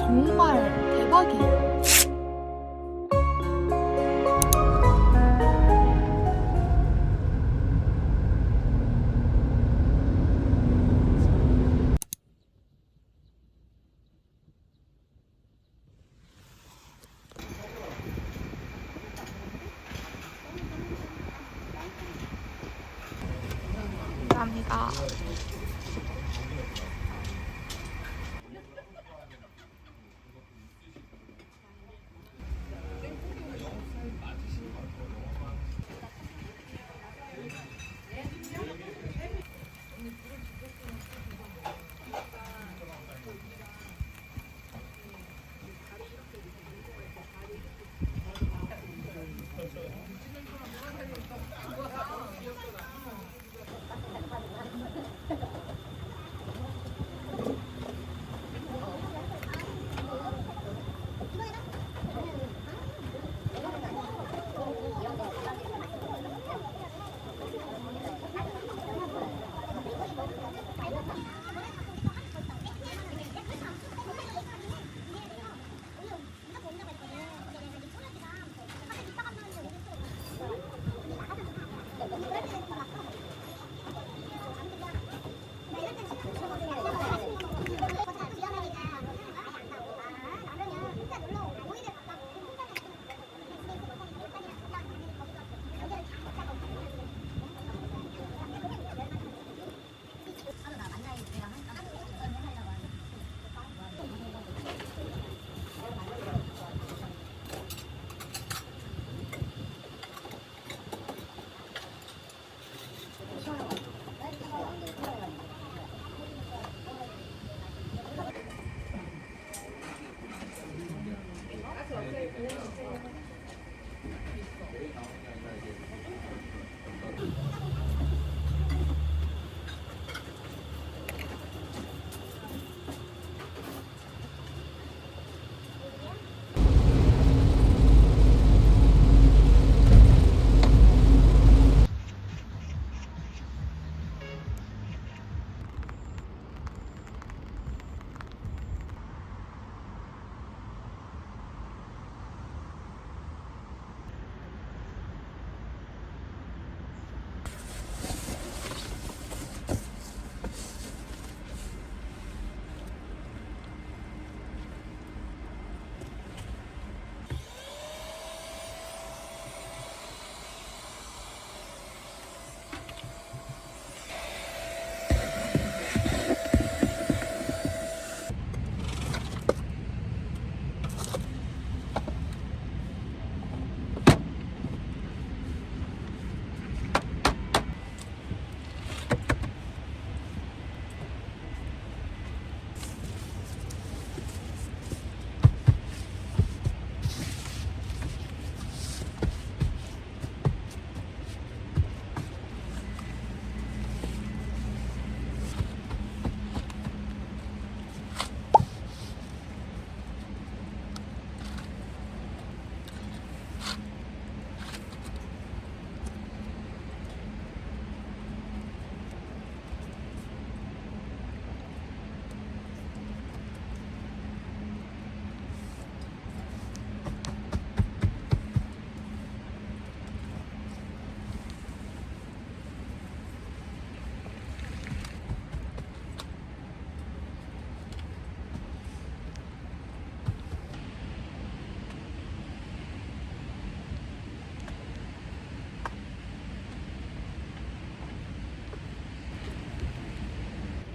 정말 대박이에요. 감사합니다.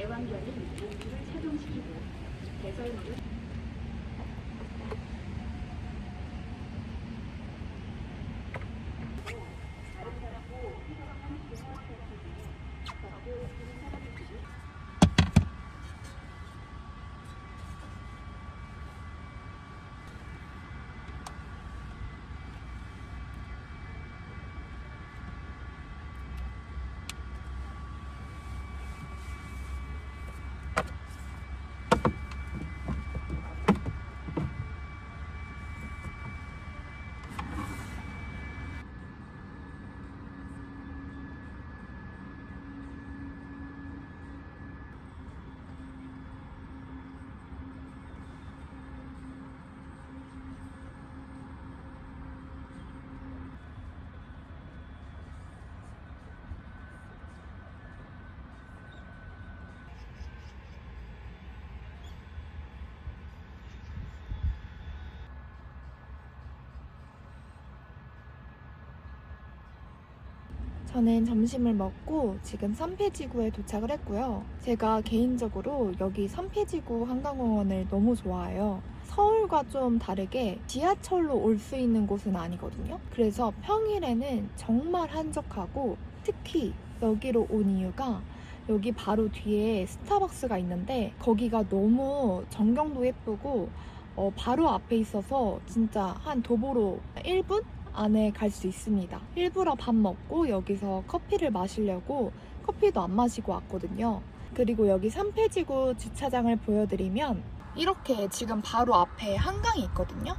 애완견은 모기를 착용시키고 배설물을 저는 점심을 먹고 지금 삼폐지구에 도착을 했고요. 제가 개인적으로 여기 삼폐지구 한강공원을 너무 좋아해요. 서울과 좀 다르게 지하철로 올 수 있는 곳은 아니거든요. 그래서 평일에는 정말 한적하고, 특히 여기로 온 이유가 여기 바로 뒤에 스타벅스가 있는데 거기가 너무 전경도 예쁘고 바로 앞에 있어서 진짜 한 도보로 1분 안에 갈 수 있습니다. 일부러 밥 먹고 여기서 커피를 마시려고 커피도 안 마시고 왔거든요. 그리고 여기 삼폐지구 주차장을 보여드리면 이렇게 지금 바로 앞에 한강이 있거든요.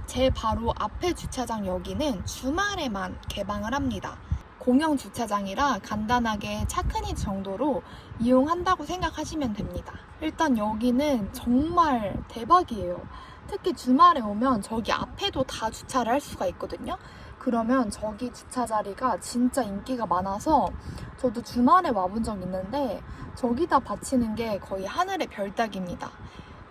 제 바로 앞에 주차장 여기는 주말에만 개방을 합니다. 공영 주차장이라 간단하게 차크니 정도로 이용한다고 생각하시면 됩니다. 일단 여기는 정말 대박이에요. 특히 주말에 오면 저기 앞에도 다 주차를 할 수가 있거든요. 그러면 저기 주차 자리가 진짜 인기가 많아서 저도 주말에 와본 적 있는데 저기다 받치는 게 거의 하늘의 별 따기입니다.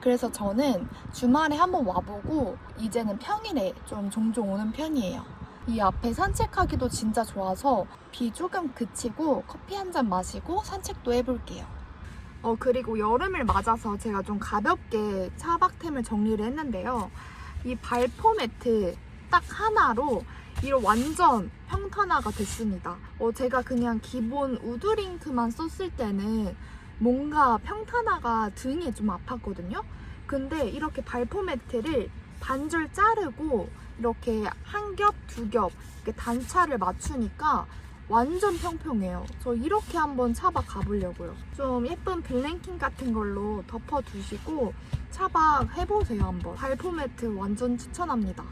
그래서 저는 주말에 한번 와보고 이제는 평일에 좀 종종 오는 편이에요. 이 앞에 산책하기도 진짜 좋아서 비 조금 그치고 커피 한 잔 마시고 산책도 해볼게요. 그리고 여름을 맞아서 제가 좀 가볍게 차박템을 정리를 했는데요. 이 발포 매트 딱 하나로 이런 완전 평탄화가 됐습니다. 제가 그냥 기본 우드링크만 썼을 때는 뭔가 평탄화가 등이 좀 아팠거든요. 근데 이렇게 발포 매트를 반절 자르고 이렇게 한 겹, 두 겹 이렇게 단차를 맞추니까 완전 평평해요. 저 이렇게 한번 차박 가보려고요. 좀 예쁜 블랭킹 같은 걸로 덮어두시고 차박 해보세요 한번. 발포 매트 완전 추천합니다.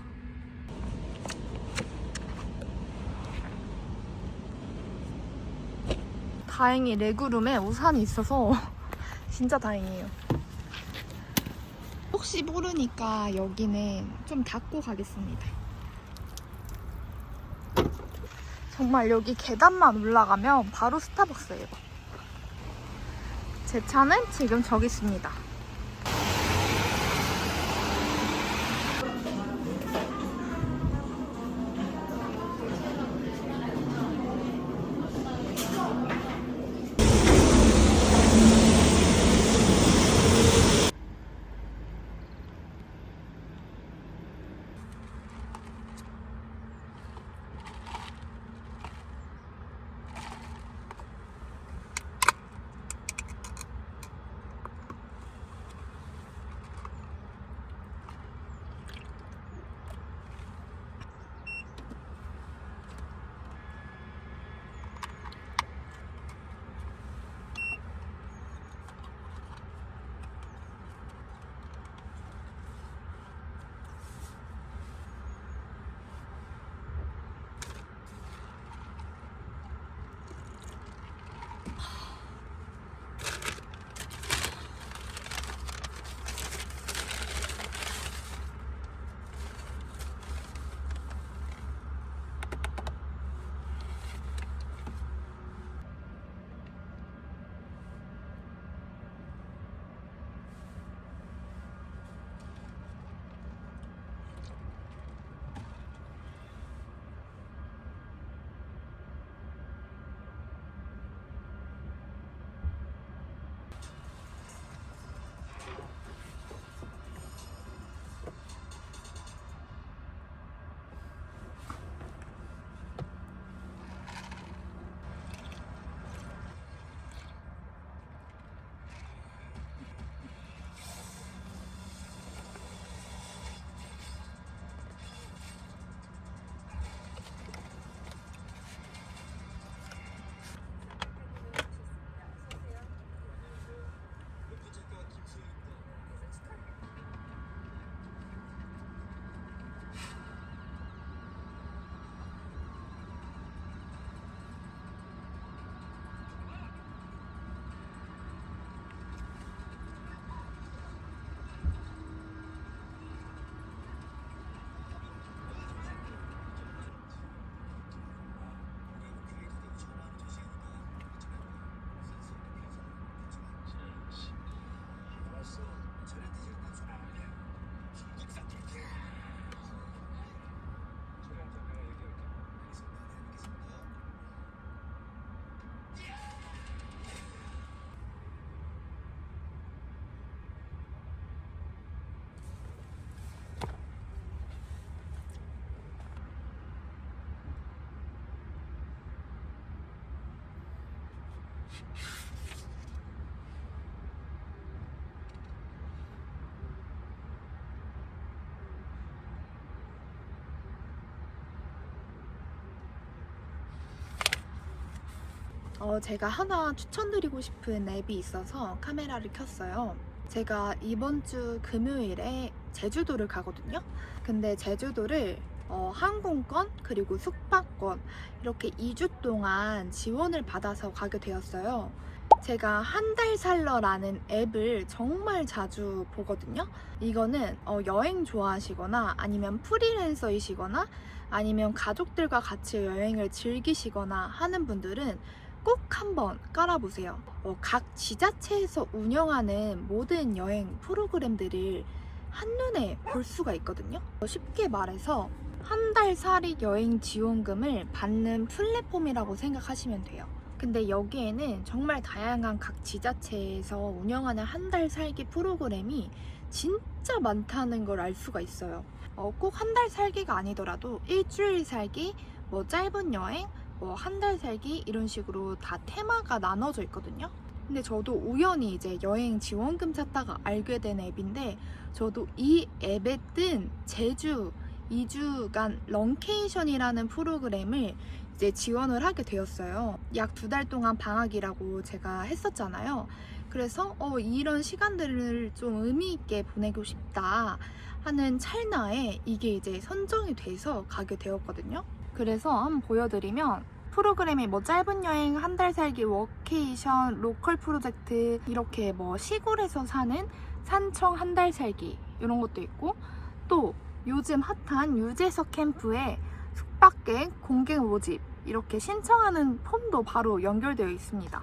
다행히 레그룸에 우산이 있어서 진짜 다행이에요. 혹시 모르니까 여기는 좀 닫고 가겠습니다. 정말 여기 계단만 올라가면 바로 스타벅스예요. 제 차는 지금 저기 있습니다. 제가 하나 추천드리고 싶은 앱이 있어서 카메라를 켰어요. 제가 이번 주 금요일에 제주도를 가거든요. 근데 제주도를 항공권 그리고 숙박권 이렇게 2주 동안 지원을 받아서 가게 되었어요. 제가 한 달 살러라는 앱을 정말 자주 보거든요. 이거는 여행 좋아하시거나 아니면 프리랜서이시거나 아니면 가족들과 같이 여행을 즐기시거나 하는 분들은 꼭 한번 깔아보세요. 각 지자체에서 운영하는 모든 여행 프로그램들을 한눈에 볼 수가 있거든요. 쉽게 말해서 한 달 살이 여행 지원금을 받는 플랫폼이라고 생각하시면 돼요. 근데 여기에는 정말 다양한 각 지자체에서 운영하는 한 달 살기 프로그램이 진짜 많다는 걸 알 수가 있어요. 꼭 한 달 살기가 아니더라도 일주일 살기, 뭐 짧은 여행, 뭐 한 달 살기 이런 식으로 다 테마가 나눠져 있거든요. 근데 저도 우연히 이제 여행 지원금 찾다가 알게 된 앱인데 저도 이 앱에 뜬 제주 2주간 런케이션이라는 프로그램을 이제 지원을 하게 되었어요. 약 2달 동안 방학이라고 제가 했었잖아요. 그래서 이런 시간들을 좀 의미 있게 보내고 싶다 하는 찰나에 이게 이제 선정이 돼서 가게 되었거든요. 그래서 한번 보여드리면 프로그램이 뭐 짧은 여행, 한 달 살기, 워케이션, 로컬 프로젝트 이렇게 뭐 시골에서 사는 산청 한 달 살기 이런 것도 있고 또 요즘 핫한 유재석 캠프에 숙박객, 공객 모집 이렇게 신청하는 폼도 바로 연결되어 있습니다.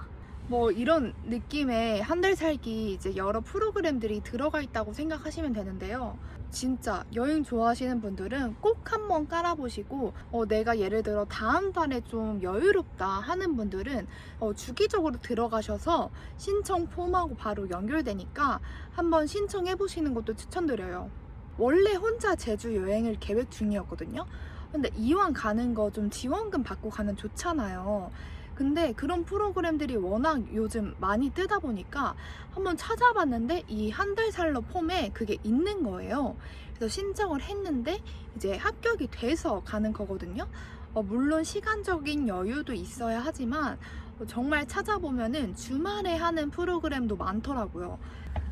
뭐 이런 느낌의 한 달 살기 이제 여러 프로그램들이 들어가 있다고 생각하시면 되는데요. 진짜 여행 좋아하시는 분들은 꼭 한번 깔아보시고 내가 예를 들어 다음 달에 좀 여유롭다 하는 분들은 주기적으로 들어가셔서 신청 폼하고 바로 연결되니까 한번 신청해 보시는 것도 추천드려요. 원래 혼자 제주 여행을 계획 중이었거든요. 근데 이왕 가는 거 좀 지원금 받고 가면 좋잖아요. 근데 그런 프로그램들이 워낙 요즘 많이 뜨다 보니까 한번 찾아봤는데 이 한 달 살러 폼에 그게 있는 거예요. 그래서 신청을 했는데 이제 합격이 돼서 가는 거거든요. 물론 시간적인 여유도 있어야 하지만 정말 찾아보면은 주말에 하는 프로그램도 많더라고요.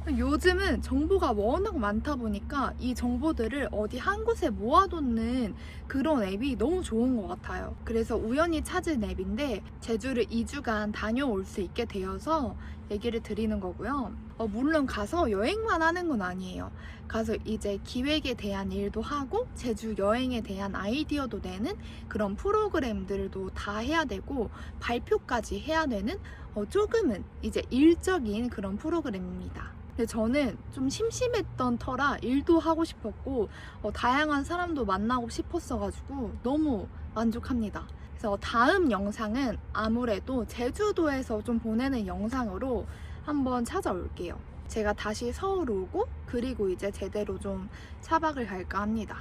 요즘은 정보가 워낙 많다 보니까 이 정보들을 어디 한 곳에 모아놓는 그런 앱이 너무 좋은 것 같아요. 그래서 우연히 찾은 앱인데 제주를 2주간 다녀올 수 있게 되어서 얘기를 드리는 거고요. 물론 가서 여행만 하는 건 아니에요. 가서 이제 기획에 대한 일도 하고 제주 여행에 대한 아이디어도 내는 그런 프로그램들도 다 해야 되고 발표까지 해야 되는 조금은 이제 일적인 그런 프로그램입니다. 근데 저는 좀 심심했던 터라 일도 하고 싶었고 다양한 사람도 만나고 싶었어가지고 너무 만족합니다. 그래서 다음 영상은 아무래도 제주도에서 좀 보내는 영상으로 한번 찾아올게요. 제가 다시 서울 오고 그리고 이제 제대로 좀 차박을 갈까 합니다.